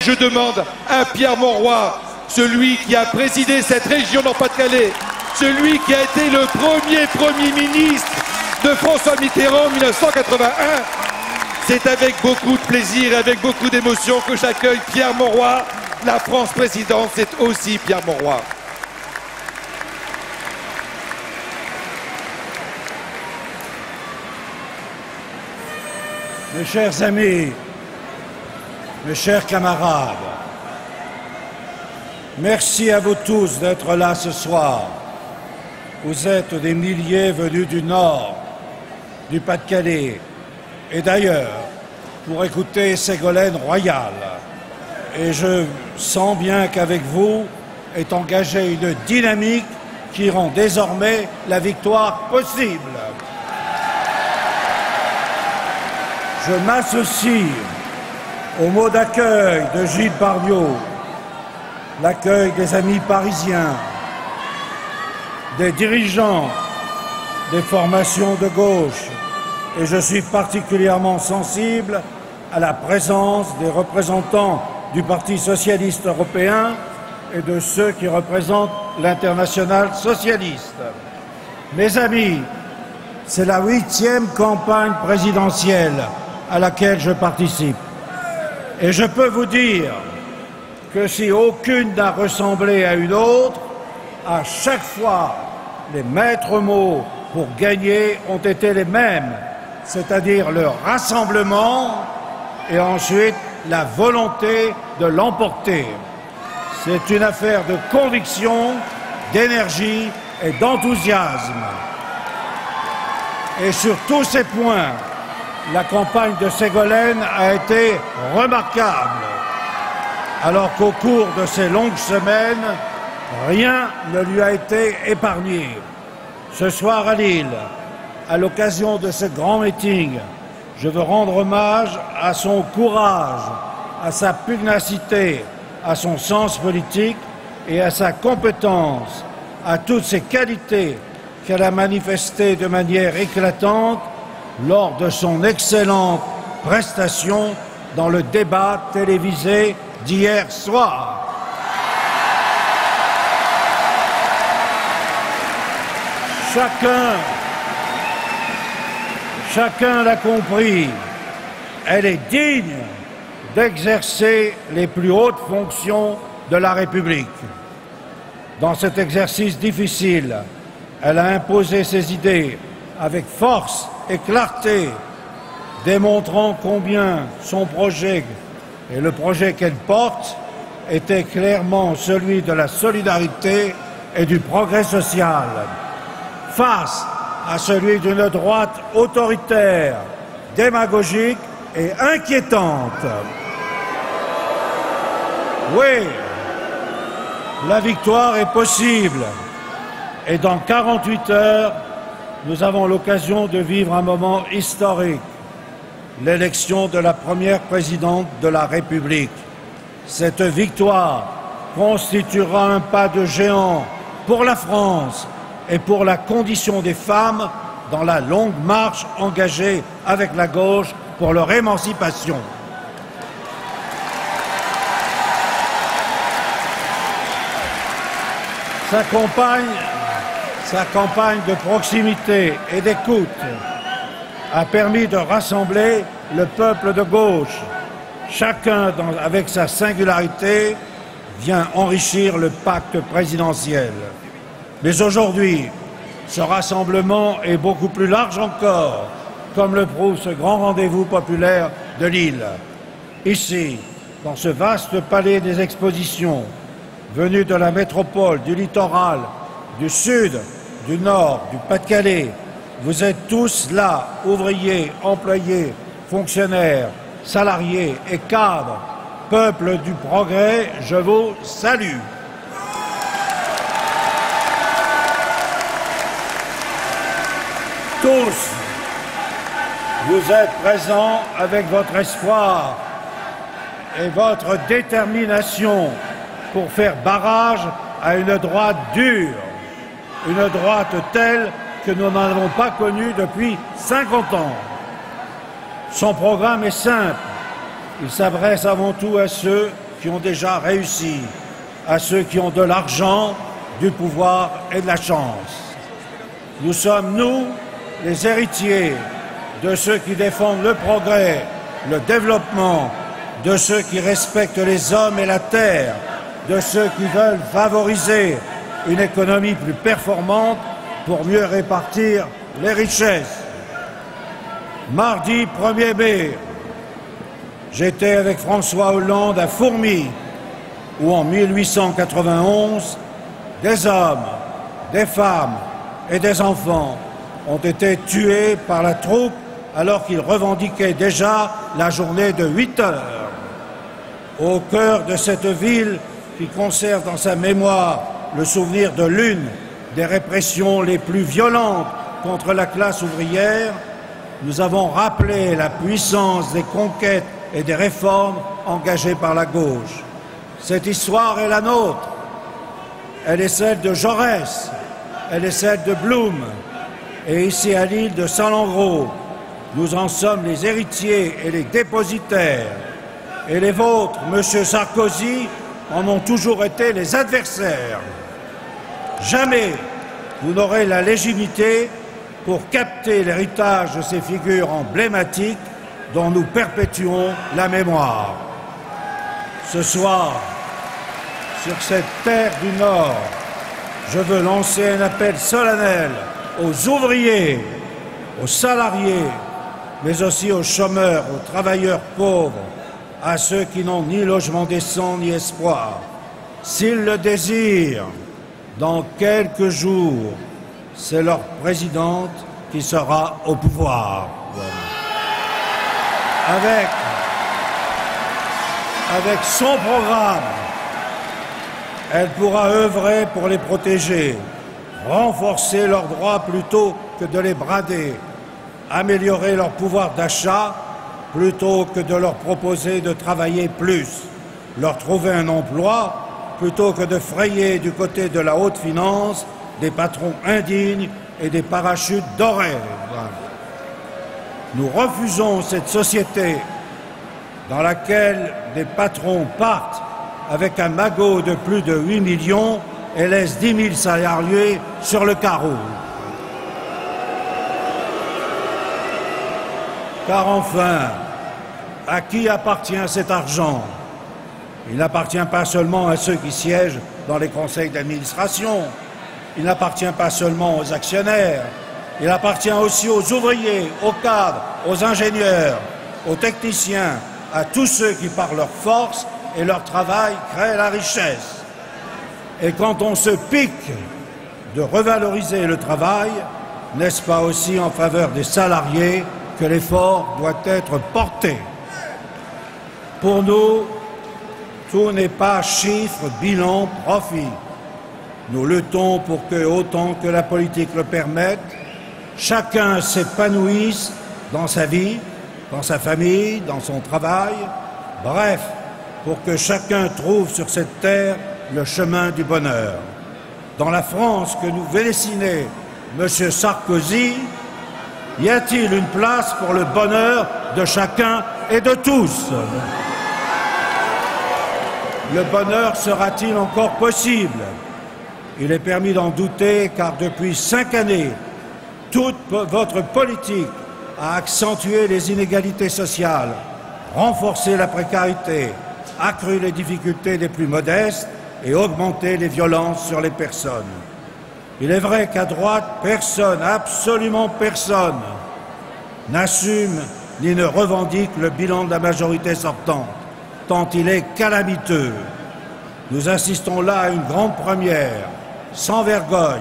Je demande à Pierre Mauroy, celui qui a présidé cette région dans Pas-de-Calais, celui qui a été le Premier ministre de François Mitterrand en 1981. C'est avec beaucoup de plaisir et avec beaucoup d'émotion que j'accueille Pierre Mauroy. La France présidente, c'est aussi Pierre Mauroy. Mes chers amis, mes chers camarades, merci à vous tous d'être là ce soir. Vous êtes des milliers venus du Nord, du Pas-de-Calais et d'ailleurs pour écouter Ségolène Royal. Et je sens bien qu'avec vous est engagée une dynamique qui rend désormais la victoire possible. Je m'associe au mot d'accueil de Gilles Pardieu, l'accueil des amis parisiens, des dirigeants des formations de gauche, et je suis particulièrement sensible à la présence des représentants du Parti socialiste européen et de ceux qui représentent l'Internationale socialiste. Mes amis, c'est la 8e campagne présidentielle à laquelle je participe. Et je peux vous dire que si aucune n'a ressemblé à une autre, à chaque fois, les maîtres mots pour gagner ont été les mêmes, c'est-à-dire le rassemblement et ensuite la volonté de l'emporter. C'est une affaire de conviction, d'énergie et d'enthousiasme. Et sur tous ces points, la campagne de Ségolène a été remarquable, alors qu'au cours de ces longues semaines, rien ne lui a été épargné. Ce soir à Lille, à l'occasion de ce grand meeting, je veux rendre hommage à son courage, à sa pugnacité, à son sens politique et à sa compétence, à toutes ces qualités qu'elle a manifestées de manière éclatante lors de son excellente prestation dans le débat télévisé d'hier soir. Chacun l'a compris, elle est digne d'exercer les plus hautes fonctions de la République. Dans cet exercice difficile, elle a imposé ses idées avec force et clarté, démontrant combien son projet et le projet qu'elle porte étaient clairement celui de la solidarité et du progrès social, face à celui d'une droite autoritaire, démagogique et inquiétante. Oui, la victoire est possible et dans 48 heures, nous avons l'occasion de vivre un moment historique, l'élection de la première présidente de la République. Cette victoire constituera un pas de géant pour la France et pour la condition des femmes dans la longue marche engagée avec la gauche pour leur émancipation. Sa campagne de proximité et d'écoute a permis de rassembler le peuple de gauche. Chacun, avec sa singularité, vient enrichir le pacte présidentiel. Mais aujourd'hui, ce rassemblement est beaucoup plus large encore, comme le prouve ce grand rendez-vous populaire de Lille. Ici, dans ce vaste palais des expositions, venu de la métropole, du littoral, du sud, du nord, du Pas-de-Calais, vous êtes tous là, ouvriers, employés, fonctionnaires, salariés et cadres. Peuple du progrès, je vous salue. Tous, vous êtes présents avec votre espoir et votre détermination pour faire barrage à une droite dure, une droite telle que nous n'avons pas connue depuis 50 ans. Son programme est simple. Il s'adresse avant tout à ceux qui ont déjà réussi, à ceux qui ont de l'argent, du pouvoir et de la chance. Nous sommes, nous, les héritiers de ceux qui défendent le progrès, le développement, de ceux qui respectent les hommes et la terre, de ceux qui veulent favoriser une économie plus performante pour mieux répartir les richesses. Mardi 1er mai, j'étais avec François Hollande à Fourmies, où en 1891, des hommes, des femmes et des enfants ont été tués par la troupe alors qu'ils revendiquaient déjà la journée de 8 heures. Au cœur de cette ville qui conserve dans sa mémoire le souvenir de l'une des répressions les plus violentes contre la classe ouvrière, nous avons rappelé la puissance des conquêtes et des réformes engagées par la gauche. Cette histoire est la nôtre. Elle est celle de Jaurès, elle est celle de Blum. Et ici à l'île de Saint-Landreau, nous en sommes les héritiers et les dépositaires. Et les vôtres, Monsieur Sarkozy, en ont toujours été les adversaires. Jamais vous n'aurez la légitimité pour capter l'héritage de ces figures emblématiques dont nous perpétuons la mémoire. Ce soir, sur cette terre du Nord, je veux lancer un appel solennel aux ouvriers, aux salariés, mais aussi aux chômeurs, aux travailleurs pauvres, à ceux qui n'ont ni logement décent ni espoir. S'ils le désirent, dans quelques jours, c'est leur présidente qui sera au pouvoir. Avec son programme, elle pourra œuvrer pour les protéger, renforcer leurs droits plutôt que de les brader, améliorer leur pouvoir d'achat plutôt que de leur proposer de travailler plus, leur trouver un emploi plutôt que de frayer du côté de la haute finance des patrons indignes et des parachutes dorés. Nous refusons cette société dans laquelle des patrons partent avec un magot de plus de 8 millions et laissent 10 000 salariés sur le carreau. Car enfin, à qui appartient cet argent? Il n'appartient pas seulement à ceux qui siègent dans les conseils d'administration, il n'appartient pas seulement aux actionnaires, il appartient aussi aux ouvriers, aux cadres, aux ingénieurs, aux techniciens, à tous ceux qui, par leur force et leur travail, créent la richesse. Et quand on se pique de revaloriser le travail, n'est-ce pas aussi en faveur des salariés que l'effort doit être porté? Pour nous, tout n'est pas chiffre, bilan, profit. Nous luttons pour que, autant que la politique le permette, chacun s'épanouisse dans sa vie, dans sa famille, dans son travail, bref, pour que chacun trouve sur cette terre le chemin du bonheur. Dans la France que nous veut dessiner M. Sarkozy, y a-t-il une place pour le bonheur de chacun et de tous? Le bonheur sera-t-il encore possible? Il est permis d'en douter, car depuis 5 années, toute votre politique a accentué les inégalités sociales, renforcé la précarité, accru les difficultés des plus modestes et augmenté les violences sur les personnes. Il est vrai qu'à droite, personne, absolument personne, n'assume ni ne revendique le bilan de la majorité sortante, tant il est calamiteux. Nous assistons là à une grande première, sans vergogne.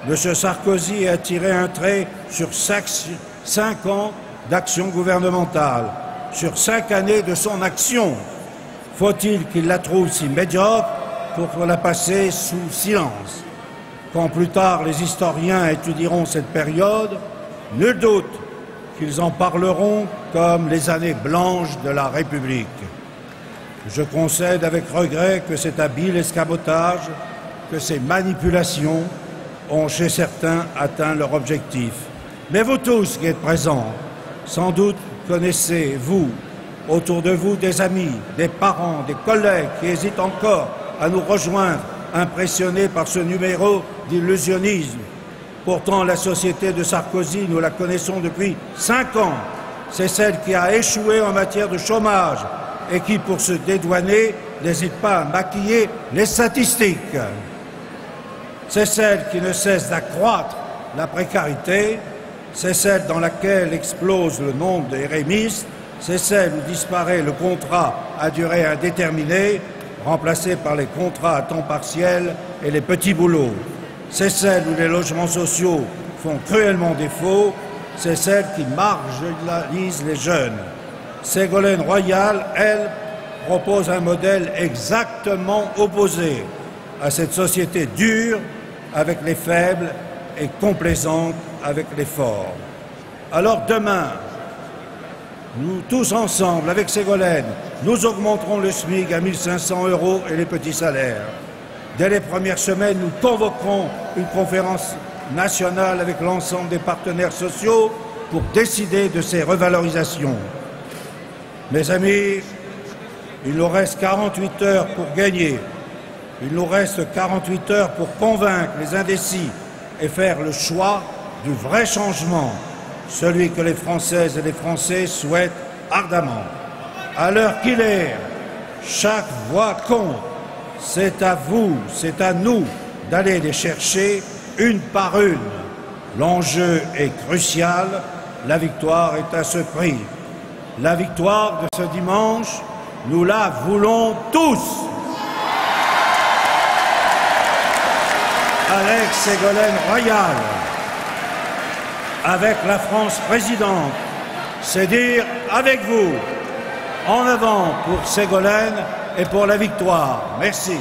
M. Sarkozy a tiré un trait sur 5 ans d'action gouvernementale, sur 5 années de son action. Faut-il qu'il la trouve si médiocre pour la passer sous silence? Quand plus tard les historiens étudieront cette période, nul doute qu'ils en parleront comme les années blanches de la République. Je concède avec regret que cet habile escamotage, que ces manipulations ont chez certains atteint leur objectif. Mais vous tous qui êtes présents, sans doute connaissez-vous autour de vous des amis, des parents, des collègues qui hésitent encore à nous rejoindre, impressionnés par ce numéro d'illusionnisme. Pourtant, la société de Sarkozy, nous la connaissons depuis 5 ans. C'est celle qui a échoué en matière de chômage et qui, pour se dédouaner, n'hésite pas à maquiller les statistiques. C'est celle qui ne cesse d'accroître la précarité, c'est celle dans laquelle explose le nombre de RMistes, c'est celle où disparaît le contrat à durée indéterminée, remplacé par les contrats à temps partiel et les petits boulots. C'est celle où les logements sociaux font cruellement défaut, c'est celle qui marginalise les jeunes. Ségolène Royal, elle, propose un modèle exactement opposé à cette société dure avec les faibles et complaisante avec les forts. Alors demain, nous tous ensemble, avec Ségolène, nous augmenterons le SMIC à 1 500 € et les petits salaires. Dès les premières semaines, nous convoquerons une conférence nationale avec l'ensemble des partenaires sociaux pour décider de ces revalorisations. Mes amis, il nous reste 48 heures pour gagner. Il nous reste 48 heures pour convaincre les indécis et faire le choix du vrai changement, celui que les Françaises et les Français souhaitent ardemment. À l'heure qu'il est, chaque voix compte. C'est à vous, c'est à nous d'aller les chercher une par une. L'enjeu est crucial, la victoire est à ce prix. La victoire de ce dimanche, nous la voulons tous. Avec Ségolène Royal, avec la France présidente, c'est dire avec vous. En avant pour Ségolène et pour la victoire. Merci.